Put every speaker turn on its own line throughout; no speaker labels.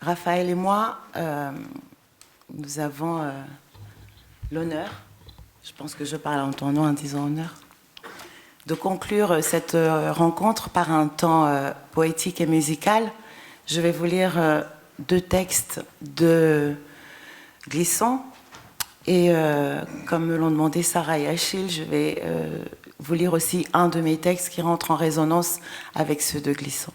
Raphaël et moi, nous avons l'honneur, je pense que je parle en ton nom en disant honneur, de conclure cette rencontre par un temps poétique et musical. Je vais vous lire deux textes de Glissant et comme me l'ont demandé Sarah et Achille, je vais vous lire aussi un de mes textes qui rentre en résonance avec ceux de Glissant.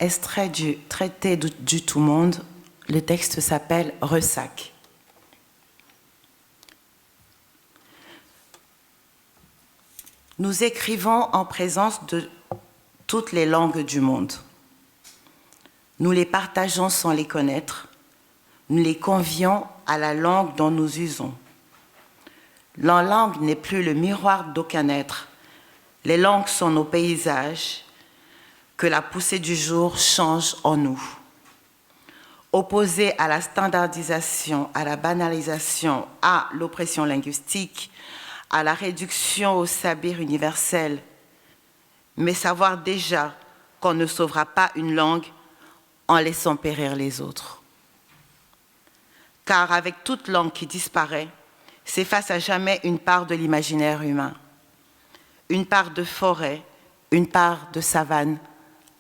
Extrait du traité du tout-monde, le texte s'appelle Ressac. Nous écrivons en présence de toutes les langues du monde. Nous les partageons sans les connaître. Nous les convions à la langue dont nous usons. La langue n'est plus le miroir d'aucun être. Les langues sont nos paysages que la poussée du jour change en nous. Opposés à la standardisation, à la banalisation, à l'oppression linguistique, à la réduction au sabir universel, mais savoir déjà qu'on ne sauvera pas une langue en laissant périr les autres. Car avec toute langue qui disparaît, s'efface à jamais une part de l'imaginaire humain, une part de forêt, une part de savane,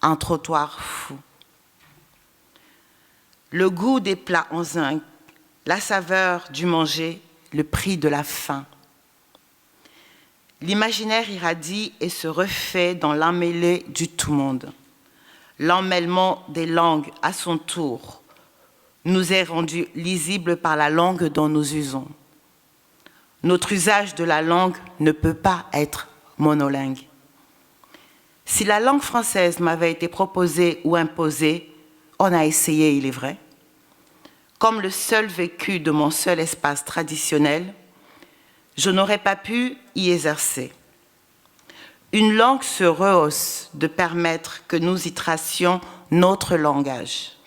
un trottoir fou. Le goût des plats en zinc, la saveur du manger, le prix de la faim. L'imaginaire irradie et se refait dans l'emmêlé du tout-monde. L'emmêlement des langues, à son tour, nous est rendu lisible par la langue dont nous usons. Notre usage de la langue ne peut pas être monolingue. Si la langue française m'avait été proposée ou imposée, on a essayé, il est vrai. Comme le seul vécu de mon seul espace traditionnel, je n'aurais pas pu y exercer. Une langue se rehausse de permettre que nous y tracions notre langage,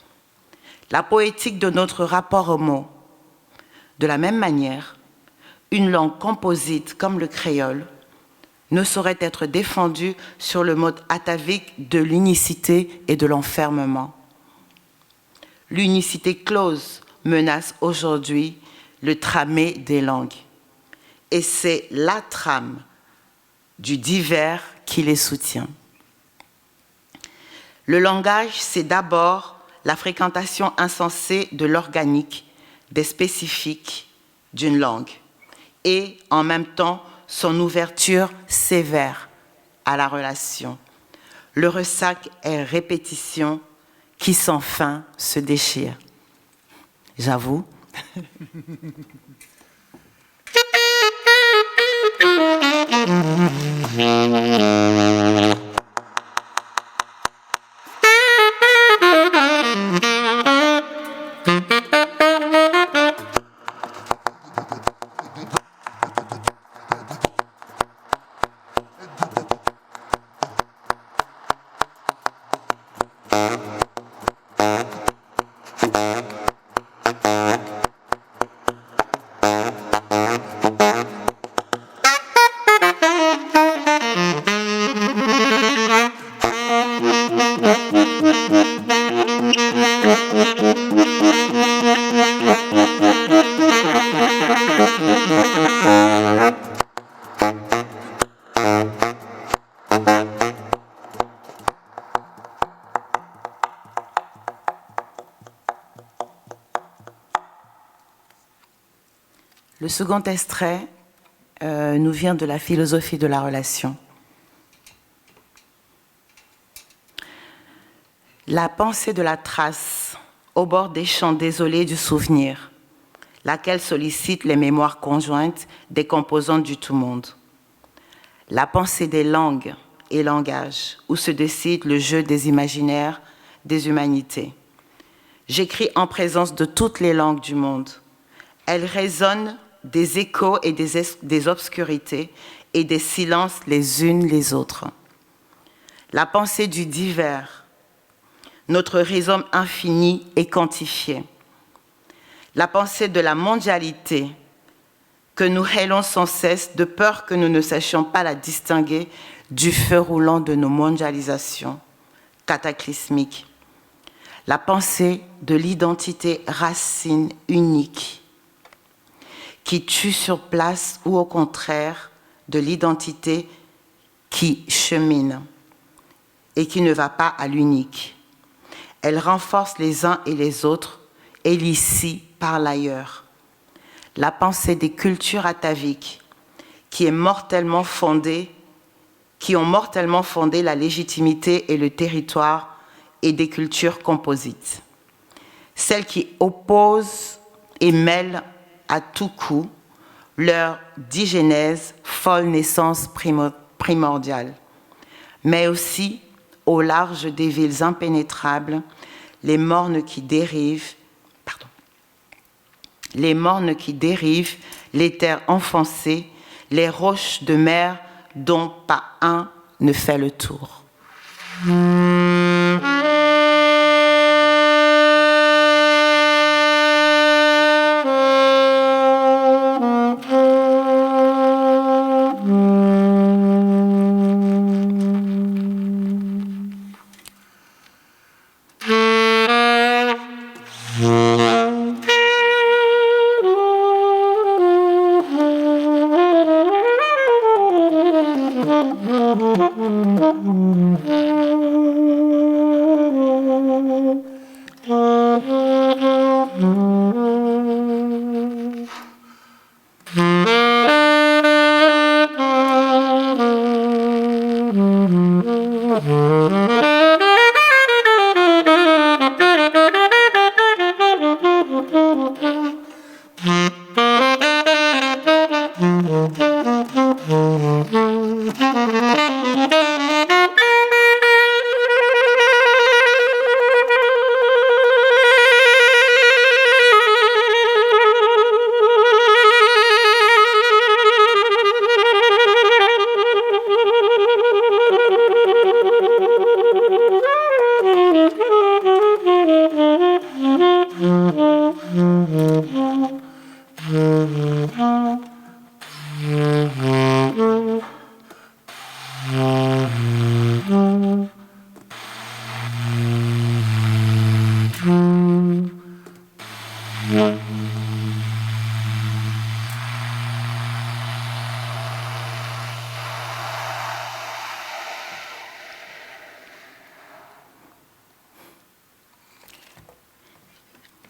la poétique de notre rapport aux mots. De la même manière, une langue composite comme le créole ne saurait être défendue sur le mode atavique de l'unicité et de l'enfermement. L'unicité close menace aujourd'hui le tramé des langues. Et c'est la trame du divers qui les soutient. Le langage, c'est d'abord la fréquentation insensée de l'organique, des spécifiques d'une langue, et en même temps son ouverture sévère à la relation. Le ressac est répétition qui sans fin se déchire. J'avoue. Le second extrait nous vient de la philosophie de la relation. La pensée de la trace au bord des champs désolés du souvenir, laquelle sollicite les mémoires conjointes des composantes du tout-monde. La pensée des langues et langages, où se décide le jeu des imaginaires, des humanités. J'écris en présence de toutes les langues du monde. Elles résonnent des échos et des obscurités et des silences les unes les autres. La pensée du divers, notre rhizome infini et quantifié. La pensée de la mondialité, que nous hélons sans cesse de peur que nous ne sachions pas la distinguer du feu roulant de nos mondialisations cataclysmiques. La pensée de l'identité racine unique, qui tue sur place ou au contraire de l'identité qui chemine et qui ne va pas à l'unique. Elle renforce les uns et les autres et l'ici par l'ailleurs. La pensée des cultures ataviques qui ont mortellement fondé la légitimité et le territoire et des cultures composites. Celles qui opposent et mêlent à tout coup leur digénèse, folle naissance primordiale, mais aussi au large des villes impénétrables, les mornes qui dérivent, les terres enfoncées, les roches de mer dont pas un ne fait le tour.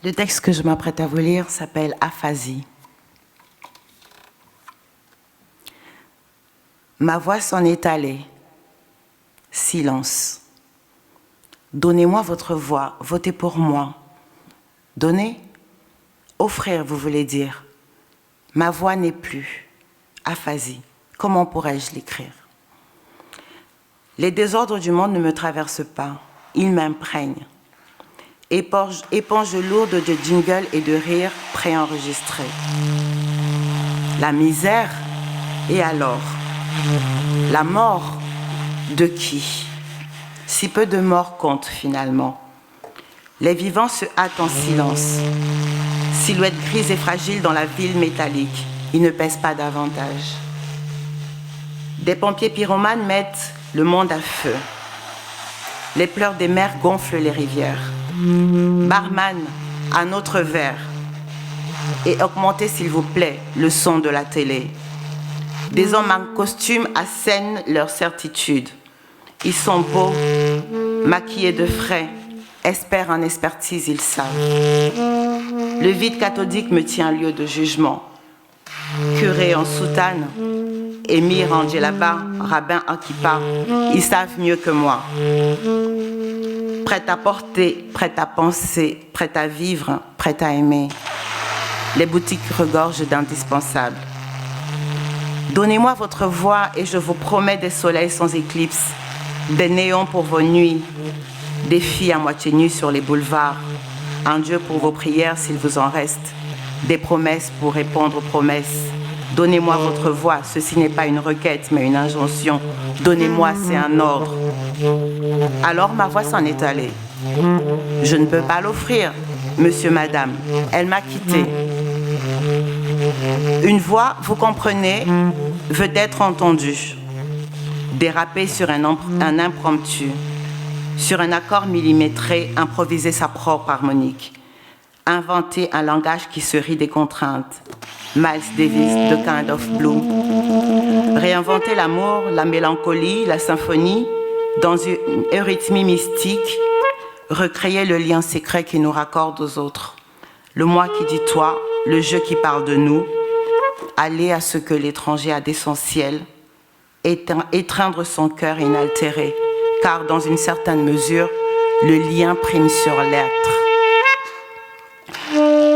Le texte que je m'apprête à vous lire s'appelle Aphasie. Ma voix s'en est allée. Silence. Donnez-moi votre voix, votez pour moi. Donner, offrir, vous voulez dire. Ma voix n'est plus. Aphasie. Comment pourrais-je l'écrire? Les désordres du monde ne me traversent pas. Ils m'imprègnent. Éponge lourde de jingles et de rires préenregistrés. La misère, et alors? La mort, de qui? Si peu de morts comptent finalement. Les vivants se hâtent en silence. Silhouette grise et fragile dans la ville métallique. Ils ne pèsent pas davantage. Des pompiers pyromanes mettent le monde à feu. Les pleurs des mers gonflent les rivières. Barman, un autre verre. Et augmentez s'il vous plaît le son de la télé. Des hommes en costume assènent leur certitude. Ils sont beaux, maquillés de frais, experts en expertise, ils savent. Le vide cathodique me tient lieu de jugement. curés en soutane, émirs en djellaba, rabbins en kippa, ils savent mieux que moi. Prête à porter, prête à penser, prête à vivre, prête à aimer. Les boutiques regorgent d'indispensables. Donnez-moi votre voix et je vous promets des soleils sans éclipse, des néons pour vos nuits, des filles à moitié nues sur les boulevards, un Dieu pour vos prières s'il vous en reste, des promesses pour répondre aux promesses. Donnez-moi votre voix, ceci n'est pas une requête mais une injonction. Donnez-moi, c'est un ordre. Alors ma voix s'en est allée. Je ne peux pas l'offrir, monsieur, madame, elle m'a quitté. Une voix, vous comprenez, veut être entendue. Déraper sur un impromptu, sur un accord millimétré, improviser sa propre harmonique. Inventer un langage qui se rit des contraintes. Miles Davis, The Kind of Blue. Réinventer l'amour, la mélancolie, la symphonie, dans une eurythmie mystique. Recréer le lien secret qui nous raccorde aux autres. Le moi qui dit toi, le je qui parle de nous. Aller à ce que l'étranger a d'essentiel. Étreindre son cœur inaltéré. Car dans une certaine mesure, le lien prime sur l'être.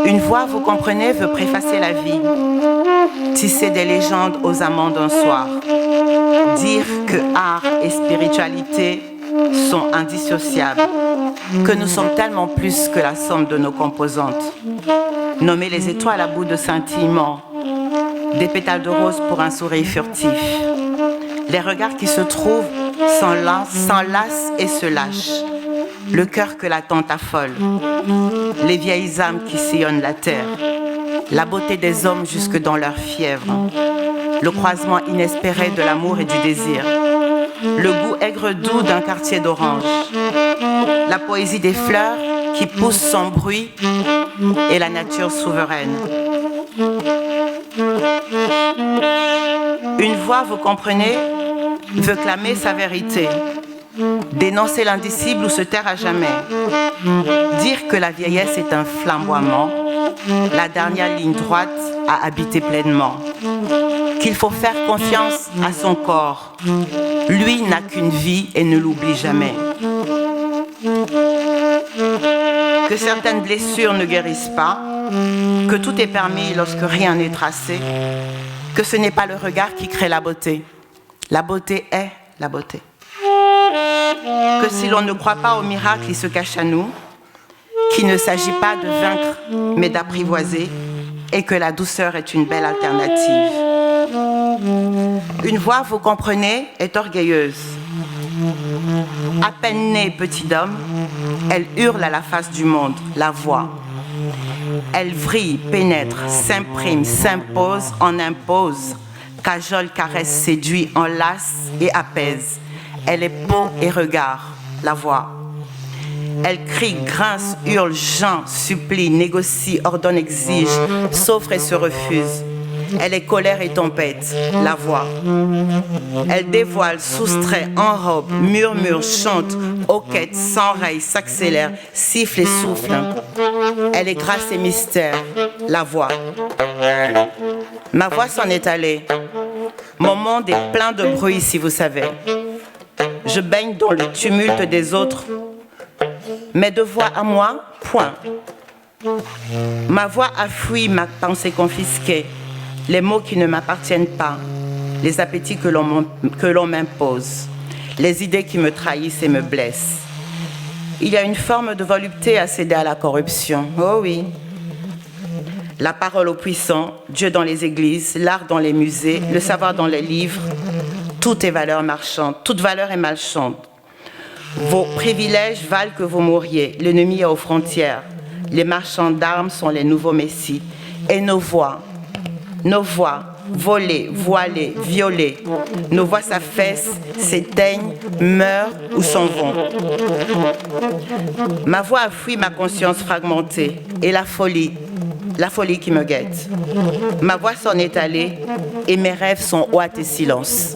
Une voix, vous comprenez, veut préfacer la vie. Tisser des légendes aux amants d'un soir. Dire que art et spiritualité sont indissociables. Que nous sommes tellement plus que la somme de nos composantes. Nommer les étoiles à bout de scintillement. Des pétales de rose pour un sourire furtif. Les regards qui se trouvent s'enlacent et se lâchent. Le cœur que l'attente affole. Les vieilles âmes qui sillonnent la terre. La beauté des hommes jusque dans leur fièvre. Le croisement inespéré de l'amour et du désir. Le goût aigre-doux d'un quartier d'orange. La poésie des fleurs qui poussent sans bruit et la nature souveraine. Une voix, vous comprenez, veut clamer sa vérité. Dénoncer l'indicible ou se taire à jamais. Dire que la vieillesse est un flamboiement, la dernière ligne droite à habiter pleinement. Qu'il faut faire confiance à son corps. Lui n'a qu'une vie et ne l'oublie jamais. Que certaines blessures ne guérissent pas, que tout est permis lorsque rien n'est tracé, que ce n'est pas le regard qui crée la beauté. La beauté est la beauté. Que si l'on ne croit pas au miracle, il se cache à nous, qu'il ne s'agit pas de vaincre, mais d'apprivoiser, et que la douceur est une belle alternative. Une voix, vous comprenez, est orgueilleuse. À peine née, petit homme, elle hurle à la face du monde, la voix. Elle vrille, pénètre, s'imprime, s'impose, en impose, cajole, caresse, séduit, enlace et apaise. Elle est peau et regard, la voix. Elle crie, grince, hurle, geint, supplie, négocie, ordonne, exige, s'offre et se refuse. Elle est colère et tempête, la voix. Elle dévoile, soustrait, enrobe, murmure, chante, hoquette, s'enraye, s'accélère, siffle et souffle. Elle est grâce et mystère, la voix. Ma voix s'en est allée. Mon monde est plein de bruit, si vous savez. Je baigne dans le tumulte des autres. Mais de voix à moi, point. Ma voix a fui ma pensée confisquée. Les mots qui ne m'appartiennent pas, les appétits que l'on m'impose, les idées qui me trahissent et me blessent. Il y a une forme de volupté à céder à la corruption, oh oui. La parole au puissant, Dieu dans les églises, l'art dans les musées, le savoir dans les livres, tout est valeur marchande, toute valeur est marchande. Vos privilèges valent que vous mouriez, l'ennemi est aux frontières, les marchands d'armes sont les nouveaux messies, et nos voix, volées, voilées, violées, nos voix s'affaissent, s'éteignent, meurent ou s'en vont. Ma voix a fui ma conscience fragmentée et la folie qui me guette. Ma voix s'en est allée et mes rêves sont ouates et silence.